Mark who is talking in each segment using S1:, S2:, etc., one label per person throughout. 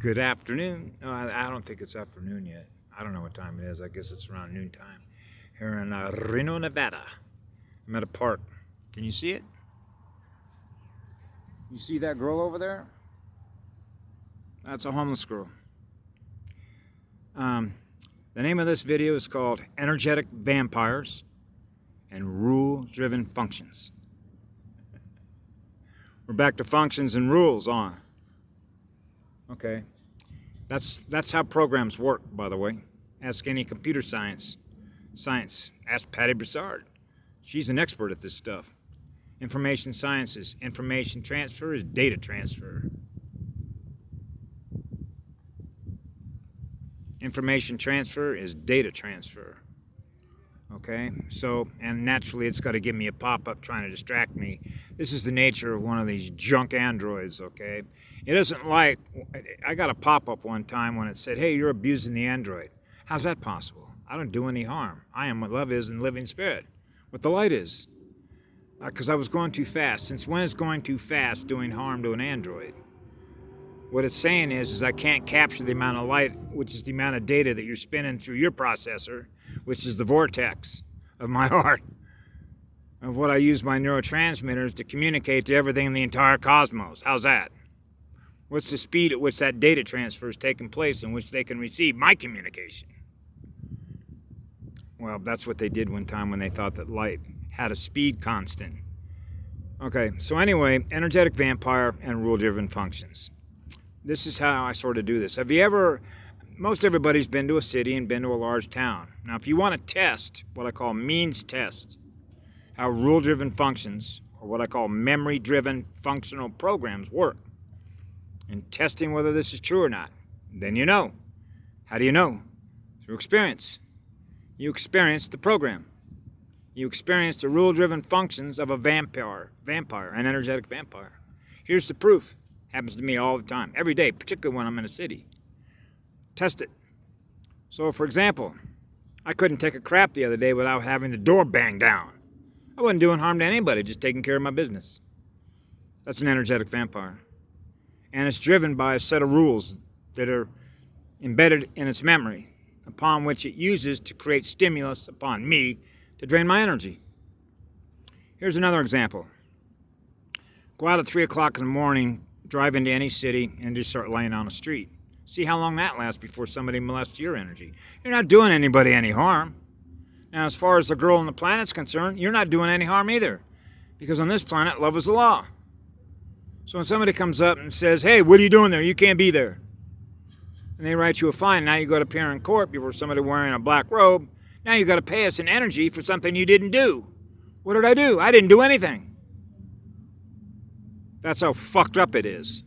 S1: Good afternoon. I don't think it's afternoon yet. I don't know what time it is. I guess it's around noontime here in Reno, Nevada. I'm at a park. Can you see it? You see that girl over there? That's a homeless girl. The name of this video is called Energetic Vampires and Rule-Driven Functions. We're back to functions and rules on. Okay. That's how programs work, by the way. Ask any computer science. Ask Patty Broussard. She's an expert at this stuff. Information sciences. Information transfer is data transfer. Information transfer is data transfer. Okay? So, and naturally it's got to give me a pop-up trying to distract me. This is the nature of one of these junk androids, okay? It isn't like, I got a pop-up one time when it said, hey, you're abusing the android. How's that possible? I don't do any harm. I am what love is in living spirit, what the light is. Because I was going too fast. Since when is going too fast doing harm to an android? What it's saying is I can't capture the amount of light, which is the amount of data that you're spinning through your processor, which is the vortex of my heart, of what I use my neurotransmitters to communicate to everything in the entire cosmos. How's that? What's the speed at which that data transfer is taking place in which they can receive my communication? Well, that's what they did one time when they thought that light had a speed constant. Okay, so anyway, energetic vampire and rule-driven functions. This is how I sort of do this. Have you ever, most everybody's been to a city and been to a large town. Now, if you want to test what I call means test, how rule-driven functions, or what I call memory-driven functional programs work, and testing whether this is true or not, then you know. How do you know? Through experience. You experience the program. You experience the rule-driven functions of a vampire, an energetic vampire. Here's the proof. Happens to me all the time, every day, particularly when I'm in a city. Test it. So, for example, I couldn't take a crap the other day without having the door banged down. I wasn't doing harm to anybody, just taking care of my business. That's an energetic vampire. And it's driven by a set of rules that are embedded in its memory, upon which it uses to create stimulus upon me to drain my energy. Here's another example. Go out at 3 o'clock in the morning, drive into any city, and just start laying on a street. See how long that lasts before somebody molests your energy. You're not doing anybody any harm. Now, as far as the girl on the planet's concerned, you're not doing any harm either. Because on this planet, love is the law. So when somebody comes up and says, hey, what are you doing there? You can't be there. And they write you a fine. Now you got to appear in court before somebody wearing a black robe. Now you got to pay us an energy for something you didn't do. What did I do? I didn't do anything. That's how fucked up it is.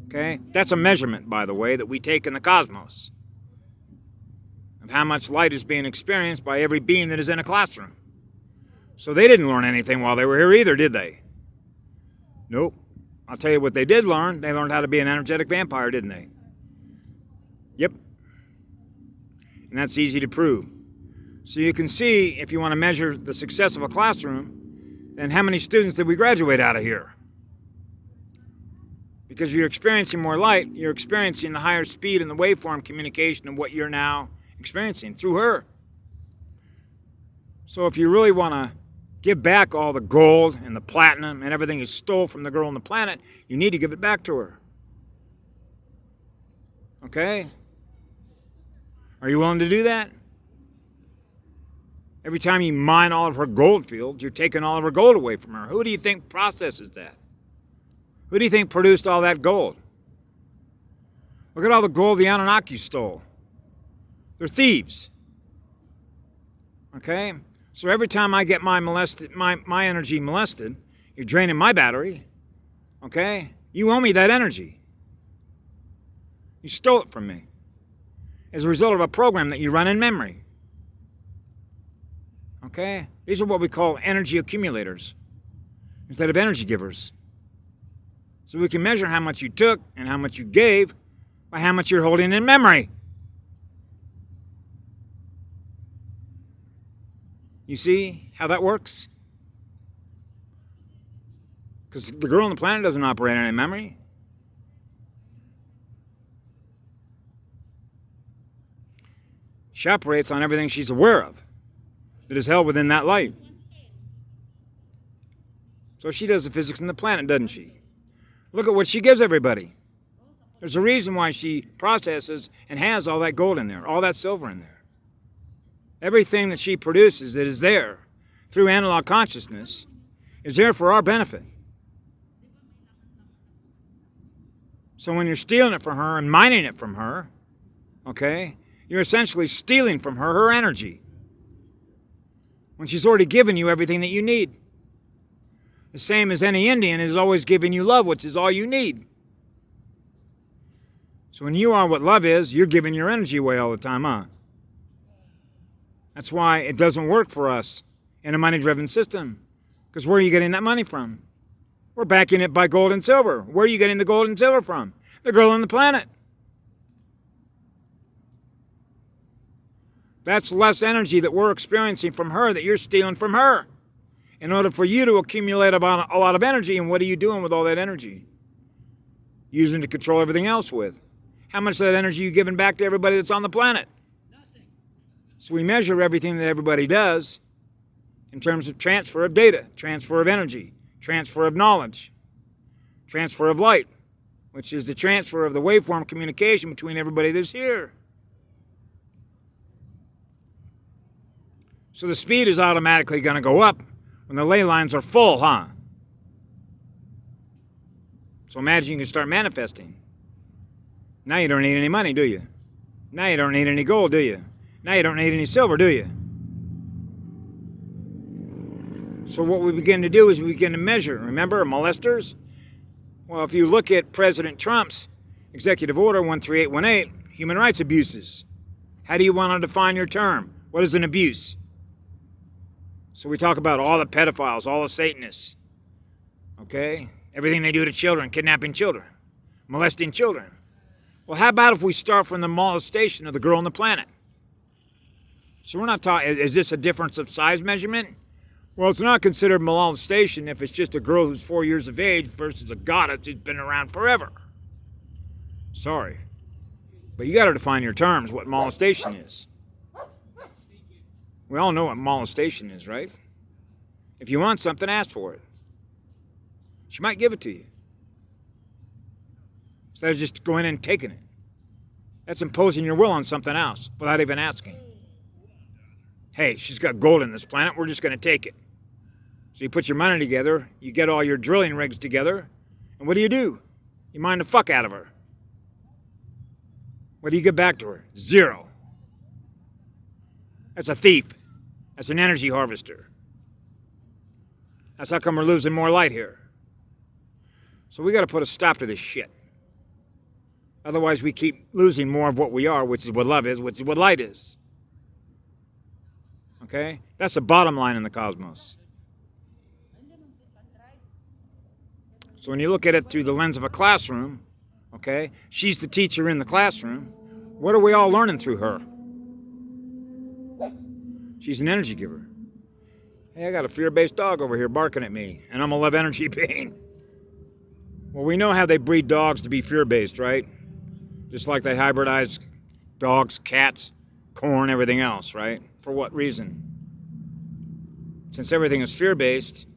S1: Okay? That's a measurement, by the way, that we take in the cosmos of how much light is being experienced by every being that is in a classroom. So they didn't learn anything while they were here either, did they? Nope. I'll tell you what they did learn. They learned how to be an energetic vampire, didn't they? Yep. And that's easy to prove. So you can see, if you want to measure the success of a classroom, then how many students did we graduate out of here? Because you're experiencing more light, you're experiencing the higher speed and the waveform communication of what you're now experiencing through her. So if you really want to give back all the gold and the platinum and everything you stole from the girl on the planet, you need to give it back to her. Okay? Are you willing to do that? Every time you mine all of her gold fields, you're taking all of her gold away from her. Who do you think processes that? Who do you think produced all that gold? Look at all the gold the Anunnaki stole. They're thieves. Okay? So every time I get my energy molested, you're draining my battery. Okay? You owe me that energy. You stole it from me as a result of a program that you run in memory. Okay? These are what we call energy accumulators instead of energy givers. So we can measure how much you took and how much you gave by how much you're holding in memory. You see how that works? Because the girl on the planet doesn't operate on any memory. She operates on everything she's aware of that is held within that light. So she does the physics in the planet, doesn't she? Look at what she gives everybody. There's a reason why she processes and has all that gold in there, all that silver in there. Everything that she produces that is there through analog consciousness is there for our benefit. So when you're stealing it from her and mining it from her, okay, you're essentially stealing from her her energy when she's already given you everything that you need. The same as any Indian is always giving you love, which is all you need. So when you are what love is, you're giving your energy away all the time, huh? That's why it doesn't work for us in a money-driven system. Because where are you getting that money from? We're backing it by gold and silver. Where are you getting the gold and silver from? The girl on the planet. That's less energy that we're experiencing from her that you're stealing from her in order for you to accumulate a lot of energy. And what are you doing with all that energy? Using to control everything else with. How much of that energy are you giving back to everybody that's on the planet? Nothing. So we measure everything that everybody does in terms of transfer of data, transfer of energy, transfer of knowledge, transfer of light, which is the transfer of the waveform communication between everybody that's here. So the speed is automatically going to go up when the ley lines are full, huh? So imagine you can start manifesting. Now you don't need any money, do you? Now you don't need any gold, do you? Now you don't need any silver, do you? So what we begin to do is we begin to measure. Remember, molesters? Well, if you look at President Trump's Executive Order 13818, human rights abuses. How do you want to define your term? What is an abuse? So we talk about all the pedophiles, all the Satanists, okay? Everything they do to children, kidnapping children, molesting children. Well, how about if we start from the molestation of the girl on the planet? So we're not talking, is this a difference of size measurement? Well, it's not considered molestation if it's just a girl who's 4 years of age versus a goddess who's been around forever. Sorry. But you got to define your terms, what molestation is. We all know what molestation is, right? If you want something, ask for it. She might give it to you. Instead of just going in and taking it. That's imposing your will on something else without even asking. Hey, she's got gold in this planet, we're just going to take it. So you put your money together, you get all your drilling rigs together, and what do? You mine the fuck out of her. What do you get back to her? Zero. That's a thief. That's an energy harvester. That's how come we're losing more light here. So we got to put a stop to this shit. Otherwise we keep losing more of what we are, which is what love is, which is what light is. Okay? That's the bottom line in the cosmos. So when you look at it through the lens of a classroom, okay, she's the teacher in the classroom. What are we all learning through her? She's an energy giver. Hey, I got a fear-based dog over here barking at me, and I'm a love energy being. Well, we know how they breed dogs to be fear-based, right? Just like they hybridize dogs, cats, corn, everything else, right? For what reason? Since everything is fear-based,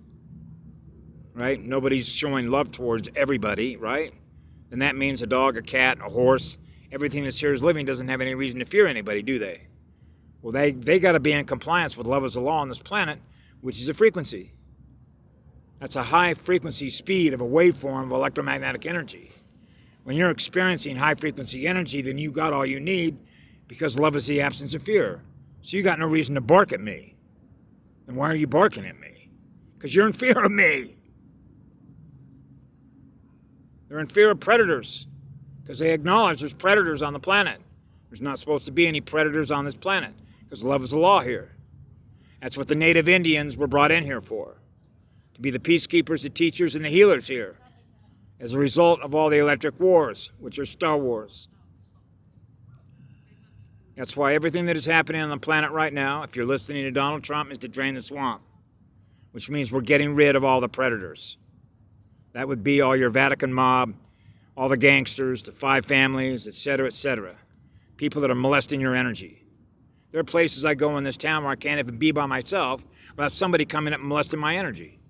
S1: right? Nobody's showing love towards everybody, right? Then that means a dog, a cat, a horse, everything that's here is living doesn't have any reason to fear anybody, do they? Well, they got to be in compliance with love as a law on this planet, which is a frequency. That's a high frequency speed of a waveform of electromagnetic energy. When you're experiencing high frequency energy, then you got all you need because love is the absence of fear. So you got no reason to bark at me. Then why are you barking at me? Because you're in fear of me. They're in fear of predators because they acknowledge there's predators on the planet. There's not supposed to be any predators on this planet because love is the law here. That's what the native Indians were brought in here for. To be the peacekeepers, the teachers, and the healers here. As a result of all the electric wars, which are Star Wars. That's why everything that is happening on the planet right now, if you're listening to Donald Trump, is to drain the swamp. Which means we're getting rid of all the predators. That would be all your Vatican mob, all the gangsters, the 5 families, etc., etc. People that are molesting your energy. There are places I go in this town where I can't even be by myself without somebody coming up and molesting my energy.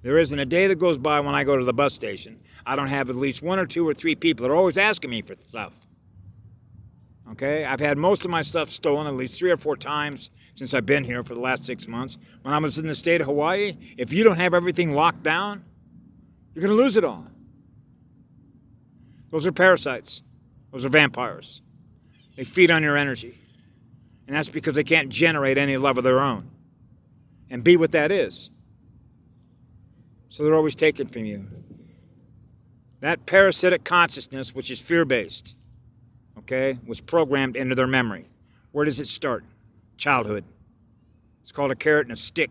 S1: There isn't a day that goes by when I go to the bus station I don't have at least 1 or 2 or 3 people that are always asking me for stuff. Okay? I've had most of my stuff stolen at least 3 or 4 times since I've been here for the last 6 months. When I was in the state of Hawaii, if you don't have everything locked down, you're going to lose it all. Those are parasites. Those are vampires. They feed on your energy. And that's because they can't generate any love of their own. And be what that is. So they're always taken from you. That parasitic consciousness, which is fear-based, okay, was programmed into their memory. Where does it start? Childhood. It's called a carrot and a stick.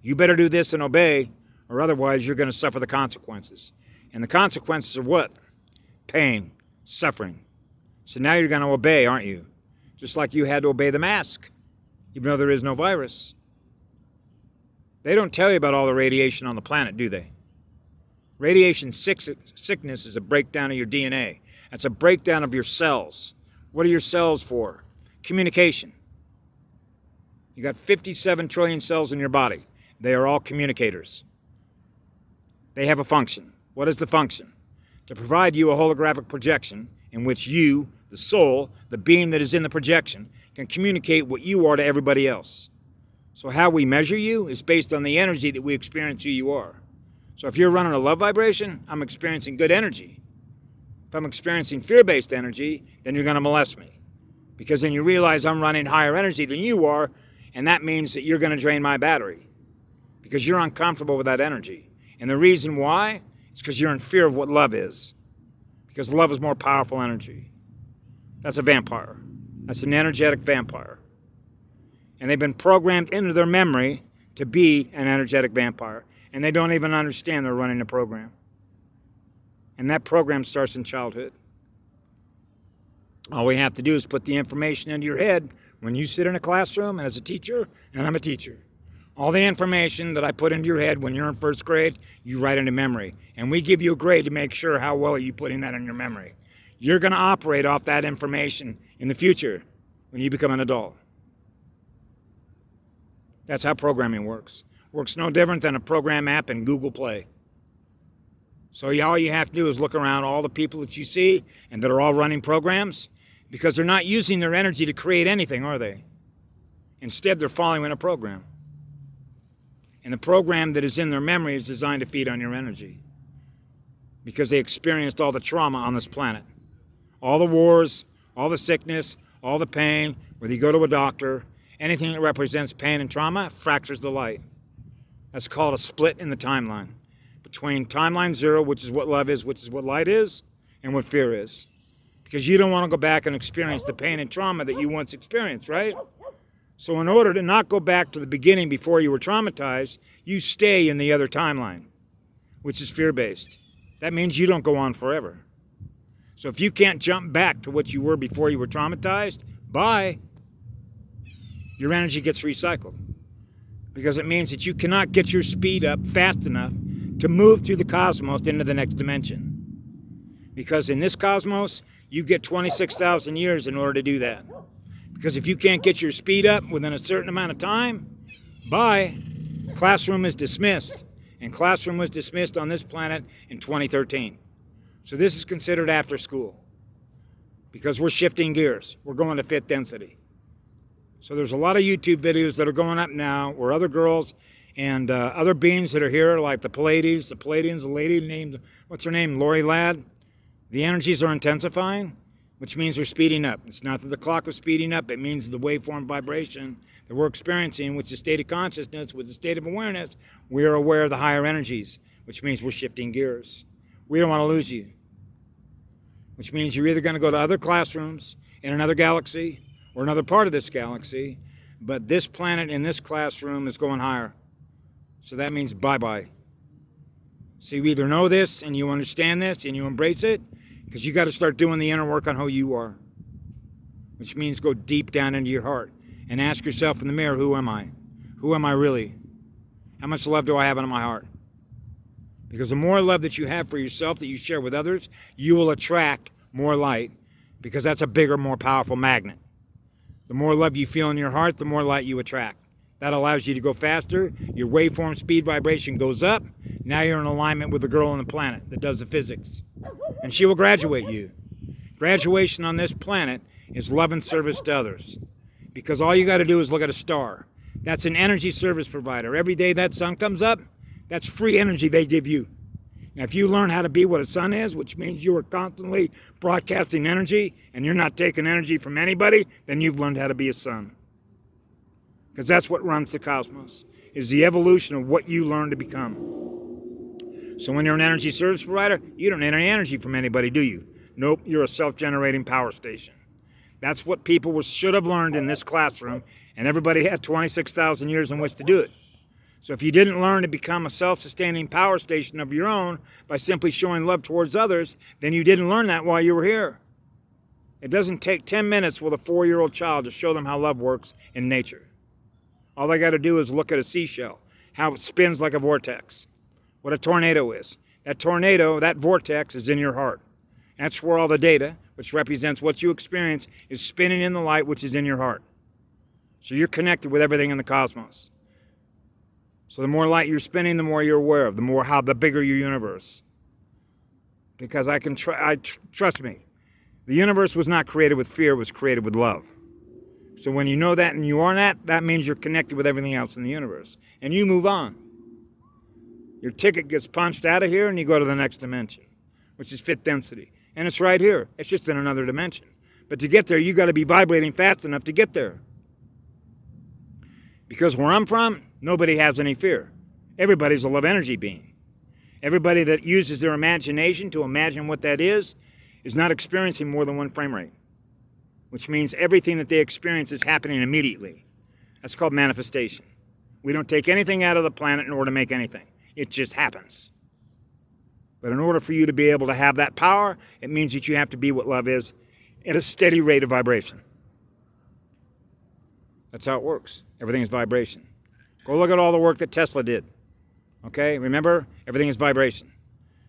S1: You better do this and obey, or otherwise you're going to suffer the consequences. And the consequences are what? Pain, suffering. So now you're going to obey, aren't you? Just like you had to obey the mask, even though there is no virus. They don't tell you about all the radiation on the planet, do they? Radiation sickness is a breakdown of your DNA. That's a breakdown of your cells. What are your cells for? Communication. You got 57 trillion cells in your body. They are all communicators. They have a function. What is the function? To provide you a holographic projection in which you, the soul, the being that is in the projection, can communicate what you are to everybody else. So how we measure you is based on the energy that we experience who you are. So if you're running a love vibration, I'm experiencing good energy. If I'm experiencing fear-based energy, then you're going to molest me. Because then you realize I'm running higher energy than you are, and that means that you're going to drain my battery. Because you're uncomfortable with that energy. And the reason why is because you're in fear of what love is. Because love is more powerful energy. That's a vampire. That's an energetic vampire. And they've been programmed into their memory to be an energetic vampire. And they don't even understand they're running a program. And that program starts in childhood. All we have to do is put the information into your head when you sit in a classroom, and as a teacher, and I'm a teacher. All the information that I put into your head when you're in first grade, you write into memory. And we give you a grade to make sure how well are you putting that in your memory. You're going to operate off that information in the future when you become an adult. That's how programming works. Works no different than a program app in Google Play. So all you have to do is look around all the people that you see and that are all running programs, because they're not using their energy to create anything, are they? Instead, they're following a program. And the program that is in their memory is designed to feed on your energy, because they experienced all the trauma on this planet. All the wars, all the sickness, all the pain, whether you go to a doctor, anything that represents pain and trauma fractures the light. That's called a split in the timeline. Between timeline 0, which is what love is, which is what light is, and what fear is. Because you don't want to go back and experience the pain and trauma that you once experienced, right? So in order to not go back to the beginning before you were traumatized, you stay in the other timeline, which is fear-based. That means you don't go on forever. So if you can't jump back to what you were before you were traumatized, bye. Your energy gets recycled. Because it means that you cannot get your speed up fast enough to move through the cosmos into the next dimension. Because in this cosmos, you get 26,000 years in order to do that. Because if you can't get your speed up within a certain amount of time, bye, classroom is dismissed. And classroom was dismissed on this planet in 2013. So this is considered after school. Because we're shifting gears. We're going to fifth density. So there's a lot of YouTube videos that are going up now where other girls and other beings that are here, like the Palladians, a lady named, what's her name, Lori Ladd. The energies are intensifying, which means they're speeding up. It's not that the clock is speeding up. It means the waveform vibration that we're experiencing, which is state of consciousness, with the state of awareness, we are aware of the higher energies, which means we're shifting gears. We don't want to lose you, which means you're either going to go to other classrooms in another galaxy or another part of this galaxy, but this planet in this classroom is going higher. So that means bye-bye. So you either know this and you understand this and you embrace it, because you got to start doing the inner work on who you are, which means go deep down into your heart and ask yourself in the mirror, who am I? Who am I really? How much love do I have in my heart? Because the more love that you have for yourself that you share with others, you will attract more light. because that's a bigger, more powerful magnet. The more love you feel in your heart, the more light you attract. That allows you to go faster. Your waveform speed vibration goes up. Now you're in alignment with the girl on the planet that does the physics. And she will graduate you. Graduation on this planet is love and service to others. Because all you got to do is look at a star. That's an energy service provider. Every day that sun comes up, that's free energy they give you. Now, if you learn how to be what a sun is, which means you are constantly broadcasting energy and you're not taking energy from anybody, then you've learned how to be a sun. Because that's what runs the cosmos, is the evolution of what you learn to become. So when you're an energy service provider, you don't need any energy from anybody, do you? Nope, you're a self-generating power station. That's what people should have learned in this classroom, and everybody had 26,000 years in which to do it. So if you didn't learn to become a self-sustaining power station of your own by simply showing love towards others, then you didn't learn that while you were here. It doesn't take 10 minutes with a 4-year-old child to show them how love works in nature. All they got to do is look at a seashell, how it spins like a vortex, what a tornado is. That tornado, that vortex is in your heart. That's where all the data, which represents what you experience, is spinning in the light, which is in your heart. So you're connected with everything in the cosmos. So the more light you're spinning, the more you're aware of, the bigger your universe. Because trust me, the universe was not created with fear, it was created with love. So when you know that and you are that means you're connected with everything else in the universe. And you move on. Your ticket gets punched out of here and you go to the next dimension, which is fifth density. And it's right here. It's just in another dimension. But to get there, you got to be vibrating fast enough to get there. Because where I'm from, nobody has any fear. Everybody's a love energy being. Everybody that uses their imagination to imagine what that is not experiencing more than one frame rate. Which means everything that they experience is happening immediately. That's called manifestation. We don't take anything out of the planet in order to make anything. It just happens. But in order for you to be able to have that power, it means that you have to be what love is at a steady rate of vibration. That's how it works. Everything is vibration. Go look at all the work that Tesla did. Okay, remember, everything is vibration.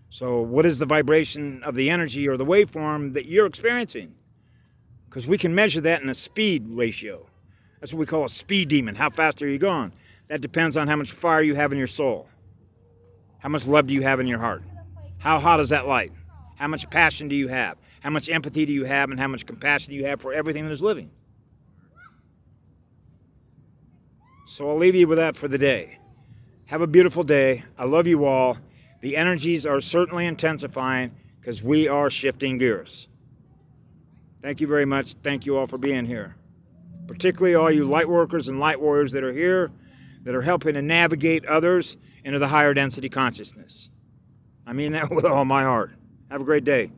S1: So what is the vibration of the energy or the waveform that you're experiencing? Because we can measure that in a speed ratio. That's what we call a speed demon. How fast are you going? That depends on how much fire you have in your soul. How much love do you have in your heart? How hot is that light? How much passion do you have? How much empathy do you have and how much compassion do you have for everything that is living? So I'll leave you with that for the day. Have a beautiful day. I love you all. The energies are certainly intensifying because we are shifting gears. Thank you very much. Thank you all for being here. Particularly all you light workers and light warriors that are here, that are helping to navigate others into the higher density consciousness. I mean that with all my heart. Have a great day.